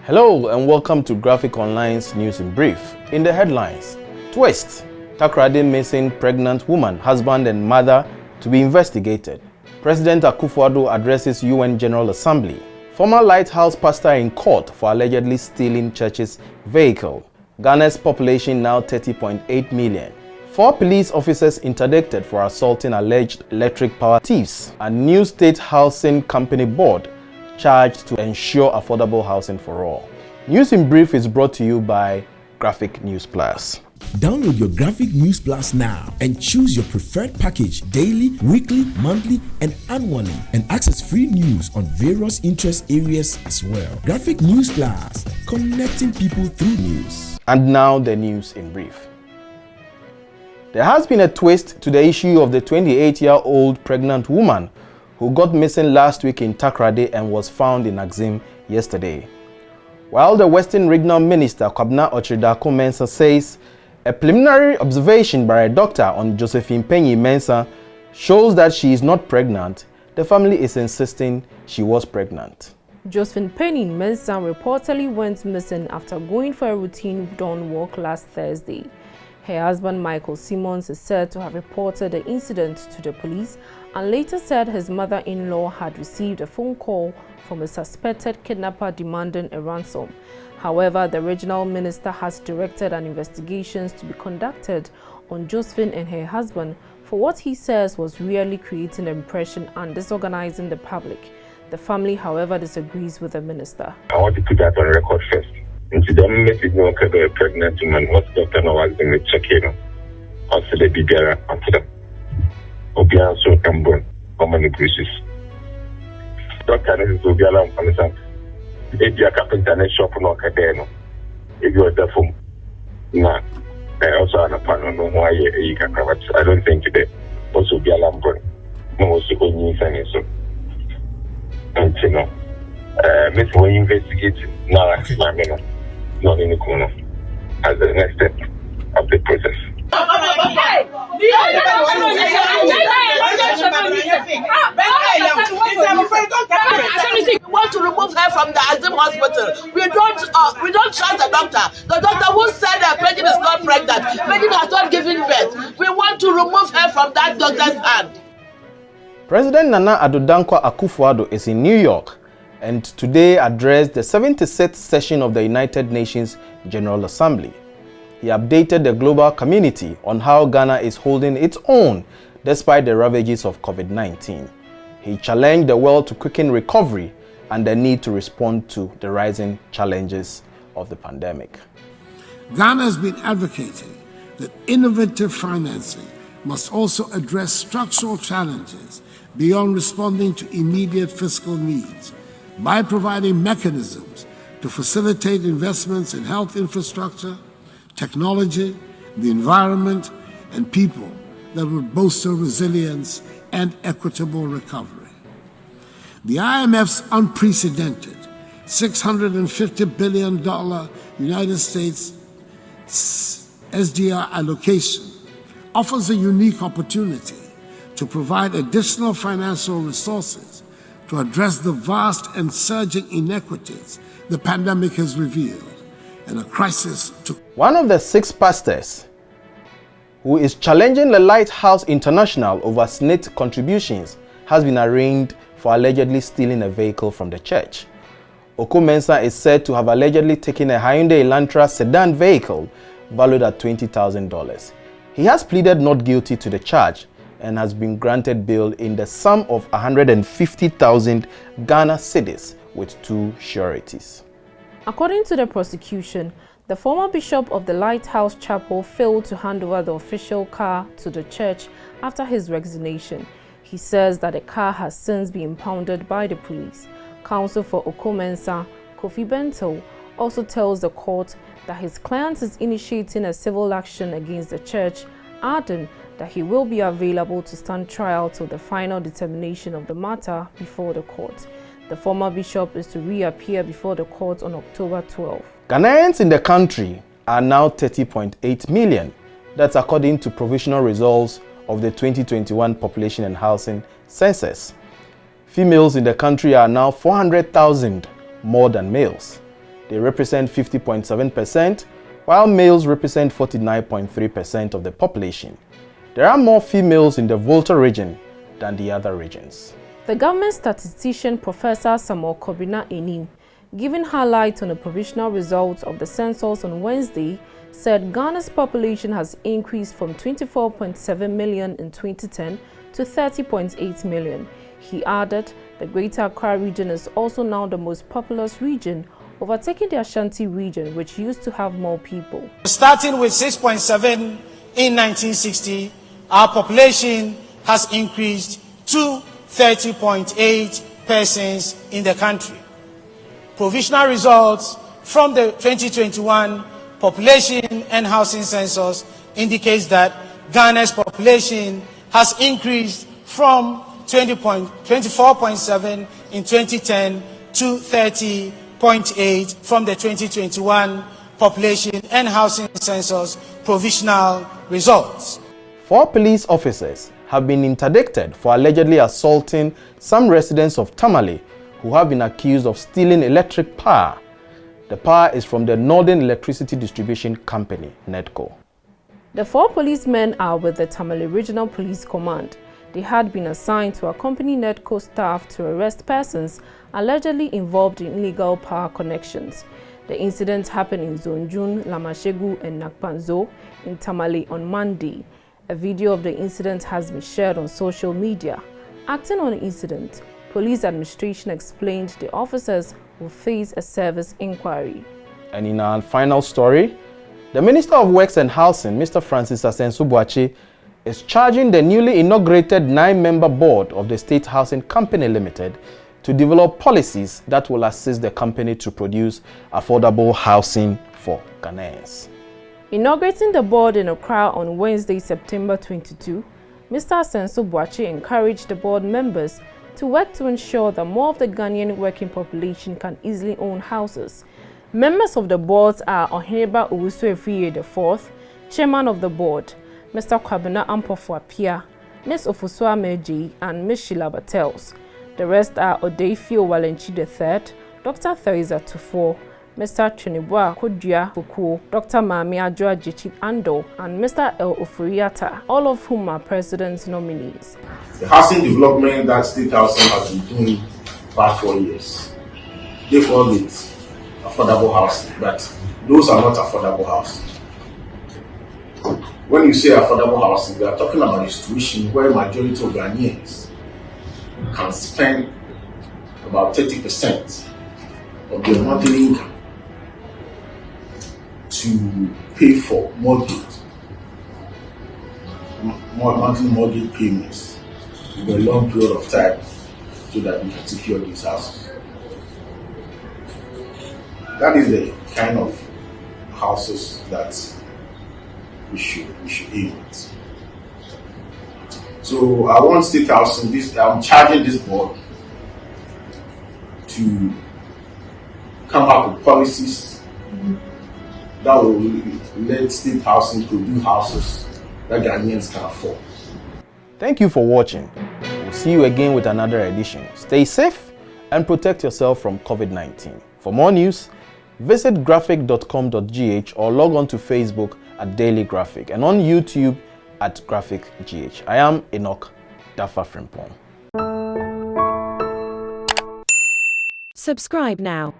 Hello and welcome to Graphic Online's News in Brief. In the headlines, twist, Tarkoradi missing pregnant woman, husband and mother to be investigated. President Akufo-Addo addresses UN General Assembly. Former Lighthouse Pastor in court for allegedly stealing church's vehicle. Ghana's population now 30.8 million. 4 police officers interdicted for assaulting alleged electric power thieves. A new state housing company board charged to ensure affordable housing for all. News in Brief is brought to you by Graphic News Plus. Download your Graphic News Plus now and choose your preferred package daily, weekly, monthly, and annually, and access free news on various interest areas as well. Graphic News Plus, connecting people through news. And now the news in brief. There has been a twist to the issue of the 28-year-old pregnant woman who got missing last week in Tarkoradi and was found in Axim yesterday. While the Western Regional Minister Kwabena Ochridako-Mensah says a preliminary observation by a doctor on Josephine Penny-Mensah shows that she is not pregnant, the family is insisting she was pregnant. Josephine Penny-Mensah reportedly went missing after going for a routine dawn walk last Thursday. Her husband Michael Simmons is said to have reported the incident to the police and later said his mother-in-law had received a phone call from a suspected kidnapper demanding a ransom. However, the regional minister has directed an investigation to be conducted on Josephine and her husband for what he says was really creating an impression and disorganizing the public. The family, however, disagrees with the minister. I want to put that on record first. Into the message no okay a pregnant woman, what's doctor no was in the check in. Also the bigger after them. Obia so can burn how many bruises. Doctor is Obiala on the side. If you are carpenter shop no cadeno. If you are the phone. Nah. I also have a partner no why you can cover. I don't think today. Also Obiala burn. No also go news and so. And you know. Miss we investigate now my men. Not in the corner as the next step of the process. We want to remove her from the Axim hospital. We don't trust the doctor. The doctor who said that Peggy is not pregnant. Peggy has not given birth. We want to remove her from that doctor's hand. President Nana Addo Akufo-Addo is in New York and today addressed the 76th session of the United Nations General Assembly. He updated the global community on how Ghana is holding its own despite the ravages of COVID-19. He challenged the world to quicken recovery and the need to respond to the rising challenges of the pandemic. Ghana has been advocating that innovative financing must also address structural challenges beyond responding to immediate fiscal needs, by providing mechanisms to facilitate investments in health infrastructure, technology, the environment, and people that would bolster resilience and equitable recovery. The IMF's unprecedented $650 billion United States SDR allocation offers a unique opportunity to provide additional financial resources to address the vast and surging inequities the pandemic has revealed, and a crisis to... One of the 6 pastors who is challenging the Lighthouse International over SNIT contributions has been arraigned for allegedly stealing a vehicle from the church. Mensah is said to have allegedly taken a Hyundai Elantra sedan vehicle valued at $20,000. He has pleaded not guilty to the charge and has been granted bail in the sum of 150,000 Ghana cedis with 2 sureties. According to the prosecution, the former bishop of the Lighthouse Chapel failed to hand over the official car to the church after his resignation. He says that the car has since been impounded by the police. Counsel for Mensah, Kofi Bento, also tells the court that his client is initiating a civil action against the church, adding that he will be available to stand trial till the final determination of the matter before the court. The former bishop is to reappear before the court on October 12. Ghanaians in the country are now 30.8 million. That's according to provisional results of the 2021 Population and Housing Census. Females in the country are now 400,000 more than males. They represent 50.7%, while males represent 49.3% of the population. There are more females in the Volta region than the other regions. The government statistician Professor Samuel Kobina Enim, giving highlight on the provisional results of the census on Wednesday, said Ghana's population has increased from 24.7 million in 2010 to 30.8 million. He added the Greater Accra region is also now the most populous region, overtaking the Ashanti region, which used to have more people. Starting with 6.7 in 1960, our population has increased to 30.8 persons in the country. Provisional results from the 2021 population and housing census indicates that Ghana's population has increased from 24.7 in 2010 to 30.8 from the 2021 population and housing census provisional results. 4 police officers have been interdicted for allegedly assaulting some residents of Tamale who have been accused of stealing electric power. The power is from the Northern Electricity Distribution Company, NEDCO. The 4 policemen are with the Tamale Regional Police Command. They had been assigned to accompany NEDCO staff to arrest persons allegedly involved in illegal power connections. The incident happened in Zonjun, Lamashegu and Nakpanzo in Tamale on Monday. A video of the incident has been shared on social media. Acting on the incident, police administration explained the officers will face a service inquiry. And in our final story, the Minister of Works and Housing, Mr. Francis Asensu-Boakye, is charging the newly inaugurated 9-member board of the State Housing Company Limited to develop policies that will assist the company to produce affordable housing for Ghanaians. Inaugurating the board in Accra on Wednesday, September 22, Mr. Asensu-Boakye encouraged the board members to work to ensure that more of the Ghanaian working population can easily own houses. Members of the boards are Oheneba Owusu-Efriye IV, Chairman of the Board, Mr. Kwabena Ampofo-Appiah, Ms. Ofusua Meji, and Ms. Sheila Bartels. The rest are Odeifio Walenchi III, Dr. Theresa Tufo, Mr. Chunibwa Kodua Fukuo, Dr. Mami Adjoa Jichit Ando, and Mr. El Ofuriata, all of whom are president's nominees. The housing development that State Housing has been doing for past 4 years, they call it affordable housing, but those are not affordable housing. When you say affordable housing, we are talking about a situation where majority of Ghanaians can spend about 30% of their monthly income to pay for mortgage, monthly mortgage payments over a long period of time so that we can secure these houses. That is the kind of houses that we should aim at. So I want State Housing, I'm charging this board to come up with policies that will let State Housing produce houses that Ghanaians can afford. Thank you for watching. We'll see you again with another edition. Stay safe and protect yourself from COVID-19. For more news, visit graphic.com.gh or log on to Facebook at Daily Graphic and on YouTube at Graphic GH. I am Enoch Dafa Frimpong. Subscribe now.